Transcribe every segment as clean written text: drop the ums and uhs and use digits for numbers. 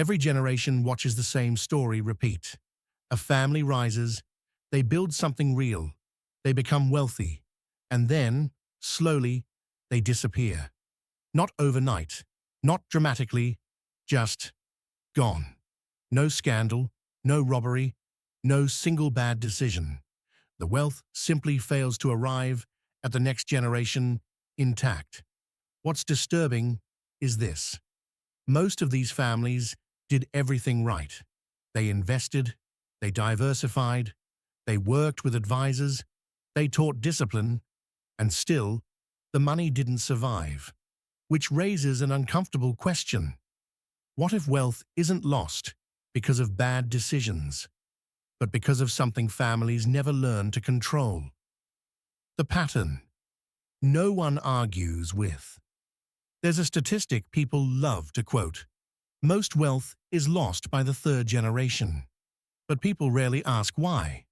Every generation watches the same story repeat. A family rises, they build something real, they become wealthy, and then, slowly, they disappear. Not overnight, not dramatically, just gone. No scandal, no robbery, no single bad decision. The wealth simply fails to arrive at the next generation intact. What's disturbing is this. Most of these families did everything right. They invested, they diversified, they worked with advisors, they taught discipline, and still, the money didn't survive. Which raises an uncomfortable question. What if wealth isn't lost because of bad decisions, but because of something families never learned to control? The pattern. No one argues with. There's a statistic people love to quote. Most wealth is lost by the third generation. But people rarely ask why.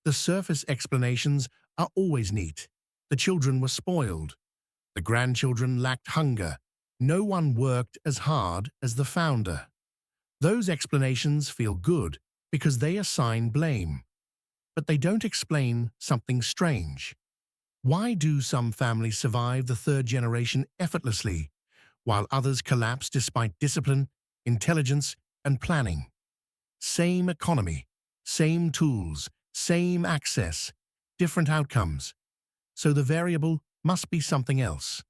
The surface explanations are always neat. The children were spoiled. The grandchildren lacked hunger. No one worked as hard as the founder. Those explanations feel good because they assign blame. But they don't explain something strange. Why do some families survive the third generation effortlessly, while others collapse despite discipline, intelligence, and planning? Same economy, same tools, same access, different outcomes. So the variable must be something else.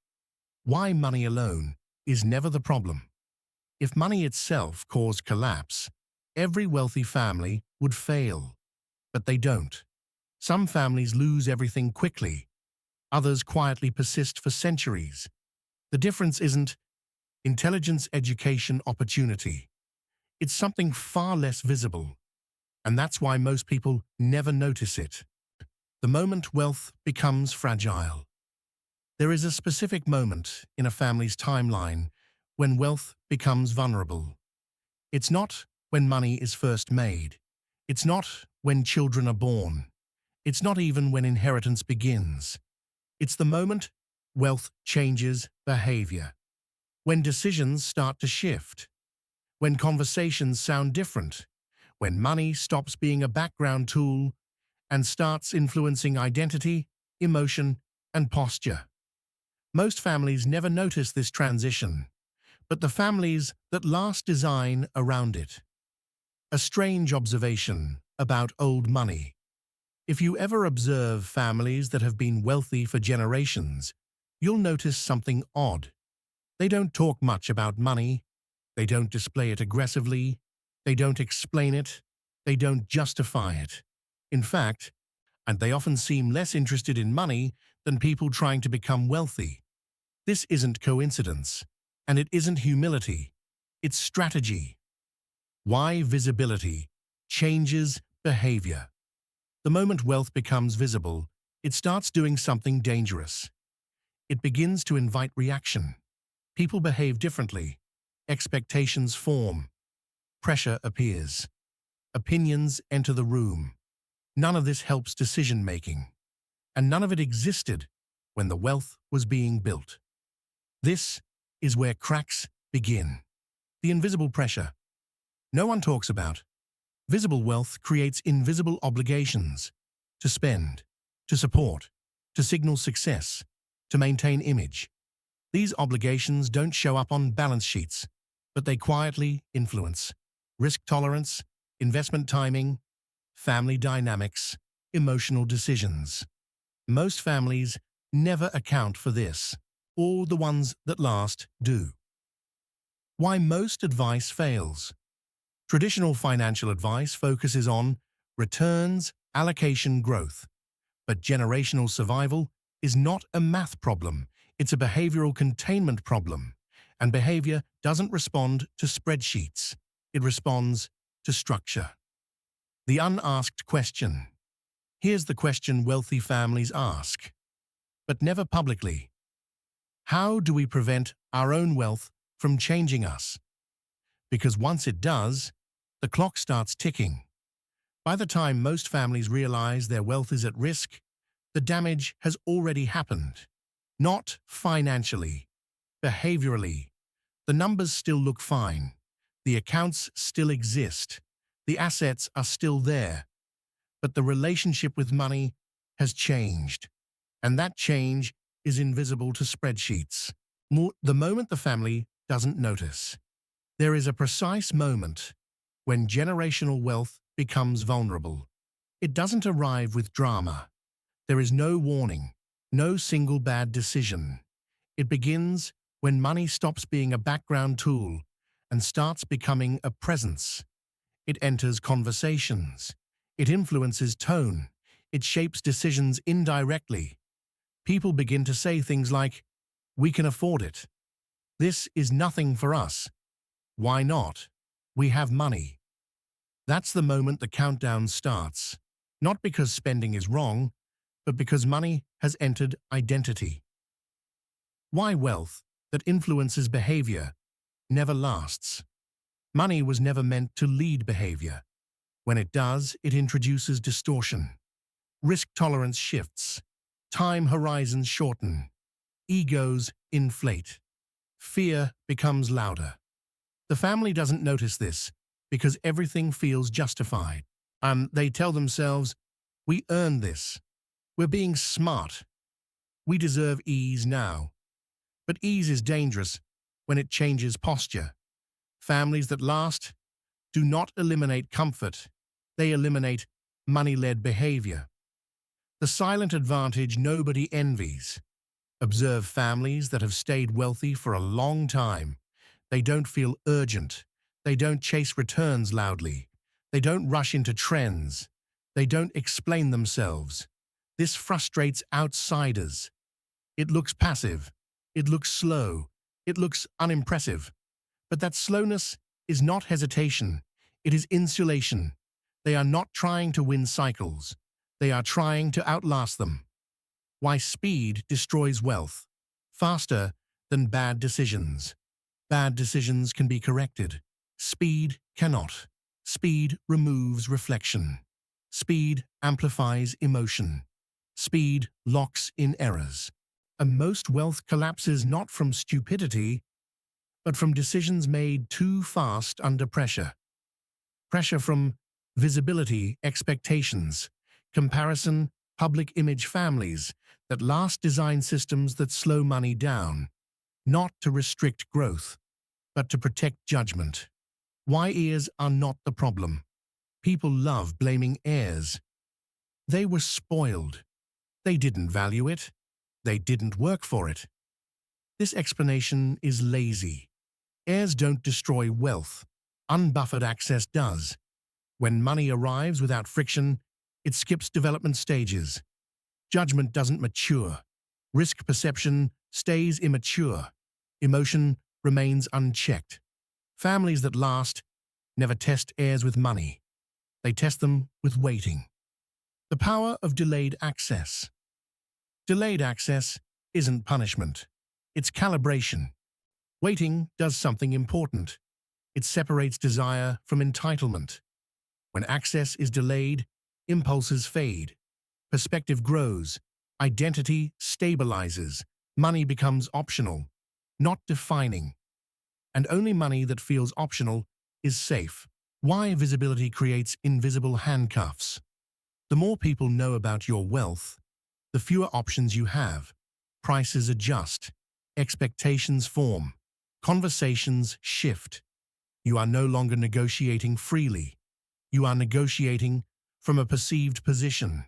Why money alone is never the problem. If money itself caused collapse, every wealthy family would fail. But they don't. Some families lose everything quickly. Others quietly persist for centuries. The difference isn't intelligence, education, opportunity. It's something far less visible. And that's why most people never notice it. The moment wealth becomes fragile. There is a specific moment in a family's timeline when wealth becomes vulnerable. It's not when money is first made. It's not when children are born. It's not even when inheritance begins. It's the moment wealth changes behavior. When decisions start to shift. When conversations sound different. When money stops being a background tool and starts influencing identity, emotion, and posture. Most families never notice this transition, but the families that last design around it. A strange observation about old money. If you ever observe families that have been wealthy for generations, you'll notice something odd. They don't talk much about money. They don't display it aggressively. They don't explain it. They don't justify it. In fact, and they often seem less interested in money than people trying to become wealthy. This isn't coincidence, and it isn't humility. It's strategy. Why visibility changes behavior. The moment wealth becomes visible, it starts doing something dangerous. It begins to invite reaction. People behave differently. Expectations form. Pressure appears. Opinions enter the room. None of this helps decision-making. And none of it existed when the wealth was being built. This is where cracks begin. The invisible pressure. No one talks about. Visible wealth creates invisible obligations to spend, to support, to signal success, to maintain image. These obligations don't show up on balance sheets, but they quietly influence risk tolerance, investment timing, family dynamics, emotional decisions. Most families never account for this, or the ones that last do. Why most advice fails. Traditional financial advice focuses on returns, allocation, growth. But generational survival is not a math problem, it's a behavioral containment problem. And behavior doesn't respond to spreadsheets, it responds to structure. The unasked question. Here's the question wealthy families ask, but never publicly. How do we prevent our own wealth from changing us? Because once it does, the clock starts ticking. By the time most families realize their wealth is at risk, the damage has already happened. Not financially, behaviorally. The numbers still look fine, The accounts still exist. The assets are still there. But the relationship with money has changed. And that change is invisible to spreadsheets. The moment the family doesn't notice, there is a precise moment when generational wealth becomes vulnerable. It doesn't arrive with drama. There is no warning, no single bad decision. It begins when money stops being a background tool and starts becoming a presence. It enters conversations. It influences tone. It shapes decisions indirectly. People begin to say things like, "We can afford it. This is nothing for us. Why not? We have money." That's the moment the countdown starts. Not because spending is wrong, but because money has entered identity. Why wealth that influences behavior never lasts? Money was never meant to lead behavior. When it does, it introduces distortion. Risk tolerance shifts. Time horizons shorten. Egos inflate. Fear becomes louder. The family doesn't notice this because everything feels justified. They tell themselves, "We earned this. We're being smart. We deserve ease now." But ease is dangerous when it changes posture. Families that last do not eliminate comfort. They eliminate money-led behavior. The silent advantage nobody envies. Observe families that have stayed wealthy for a long time. They don't feel urgent. They don't chase returns loudly. They don't rush into trends. They don't explain themselves. This frustrates outsiders. It looks passive. It looks slow. It looks unimpressive. But that slowness is not hesitation. It is insulation. They are not trying to win cycles. They are trying to outlast them. Why speed destroys wealth faster than bad decisions. Bad decisions can be corrected. Speed cannot. Speed removes reflection. Speed amplifies emotion. Speed locks in errors. And most wealth collapses not from stupidity, but from decisions made too fast under pressure. Pressure from visibility, expectations, comparison, public image families that last design systems that slow money down, not to restrict growth, but to protect judgment. Why heirs are not the problem. People love blaming heirs. They were spoiled. They didn't value it. They didn't work for it. This explanation is lazy. Heirs don't destroy wealth. Unbuffered access does. When money arrives without friction, it skips development stages. Judgment doesn't mature. Risk perception stays immature. Emotion remains unchecked. Families that last never test heirs with money. They test them with waiting. The power of delayed access. Delayed access isn't punishment. It's calibration. Waiting does something important. It separates desire from entitlement. When access is delayed, impulses fade. Perspective grows. Identity stabilizes. Money becomes optional, not defining. And only money that feels optional is safe. Why visibility creates invisible handcuffs. The more people know about your wealth, the fewer options you have. Prices adjust. Expectations form. Conversations shift. You are no longer negotiating freely. You are negotiating from a perceived position.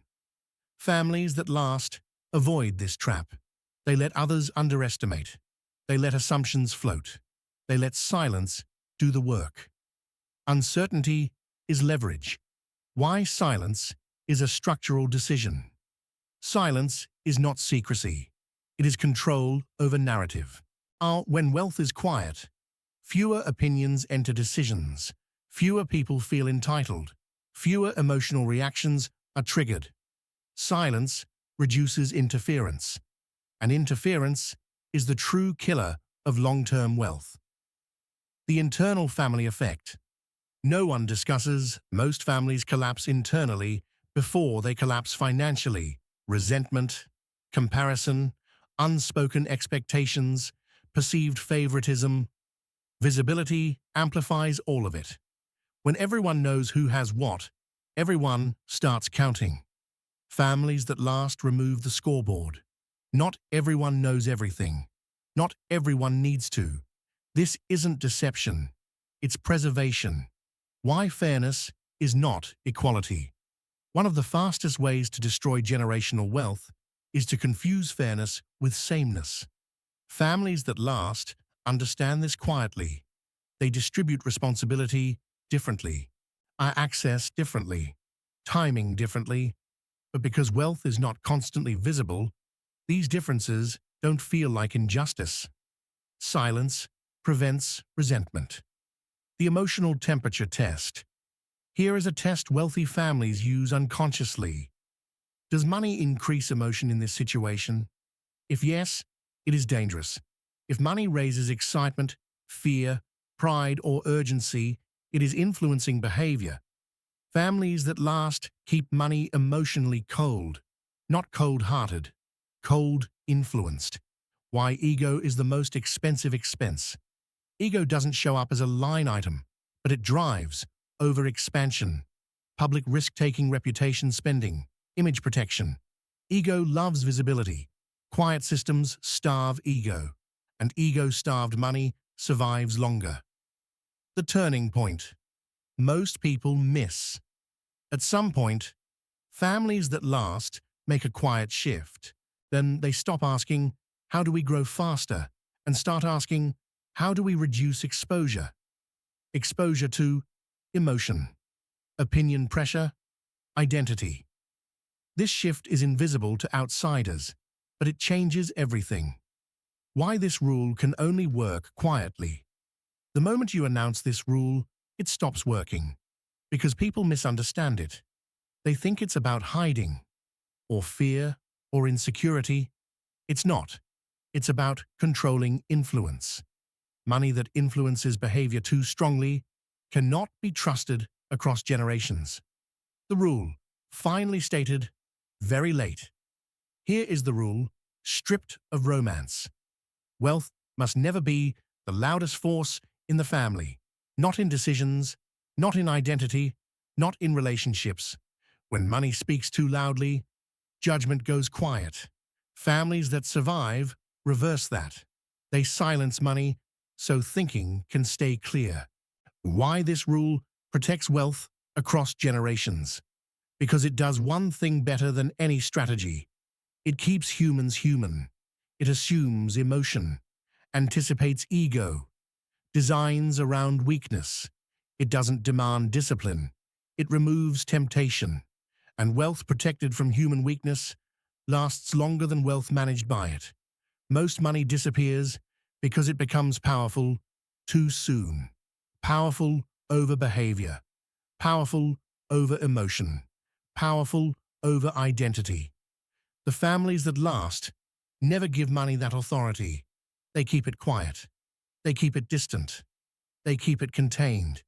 Families that last avoid this trap. They let others underestimate. They let assumptions float. They let silence do the work. Uncertainty is leverage. Why silence is a structural decision. Silence is not secrecy. It is control over narrative. When wealth is quiet, fewer opinions enter decisions. Fewer people feel entitled. Fewer emotional reactions are triggered. Silence reduces interference. And interference is the true killer of long-term wealth. The internal family effect. No one discusses. Most families collapse internally before they collapse financially. Resentment, comparison, unspoken expectations, perceived favoritism. Visibility amplifies all of it. When everyone knows who has what, everyone starts counting. Families that last remove the scoreboard. Not everyone knows everything. Not everyone needs to. This isn't deception. It's preservation. Why fairness is not equality. One of the fastest ways to destroy generational wealth is to confuse fairness with sameness. Families that last understand this quietly. They distribute responsibility differently, access differently, timing differently, but because wealth is not constantly visible, these differences don't feel like injustice. Silence prevents resentment. The emotional temperature test. Here is a test wealthy families use unconsciously. Does money increase emotion in this situation? If yes, it is dangerous. If money raises excitement, fear, pride, or urgency, it is influencing behavior. Families that last keep money emotionally cold, not cold-hearted, cold-influenced. Why ego is the most expensive expense. Ego doesn't show up as a line item, but it drives over-expansion, public risk-taking, reputation spending, image protection. Ego loves visibility. Quiet systems starve ego, and ego-starved money survives longer. The turning point. Most people miss. At some point, families that last make a quiet shift. Then they stop asking, how do we grow faster? And start asking, how do we reduce exposure? Exposure to emotion, opinion pressure, identity. This shift is invisible to outsiders, but it changes everything. Why this rule can only work quietly. The moment you announce this rule, it stops working, because people misunderstand it. They think it's about hiding, or fear, or insecurity. It's not. It's about controlling influence. Money that influences behavior too strongly cannot be trusted across generations. The rule, finally stated, very late. Here is the rule, stripped of romance. Wealth must never be the loudest force in the family, not in decisions, not in identity, not in relationships. When money speaks too loudly, judgment goes quiet. Families that survive reverse that. They silence money so thinking can stay clear. Why this rule protects wealth across generations? Because it does one thing better than any strategy. It keeps humans human. It assumes emotion, anticipates ego, designs around weakness. It doesn't demand discipline. It removes temptation. And wealth protected from human weakness lasts longer than wealth managed by it. Most money disappears because it becomes powerful too soon. Powerful over behavior. Powerful over emotion. Powerful over identity. The families that last never give money that authority. They keep it quiet. They keep it distant. They keep it contained.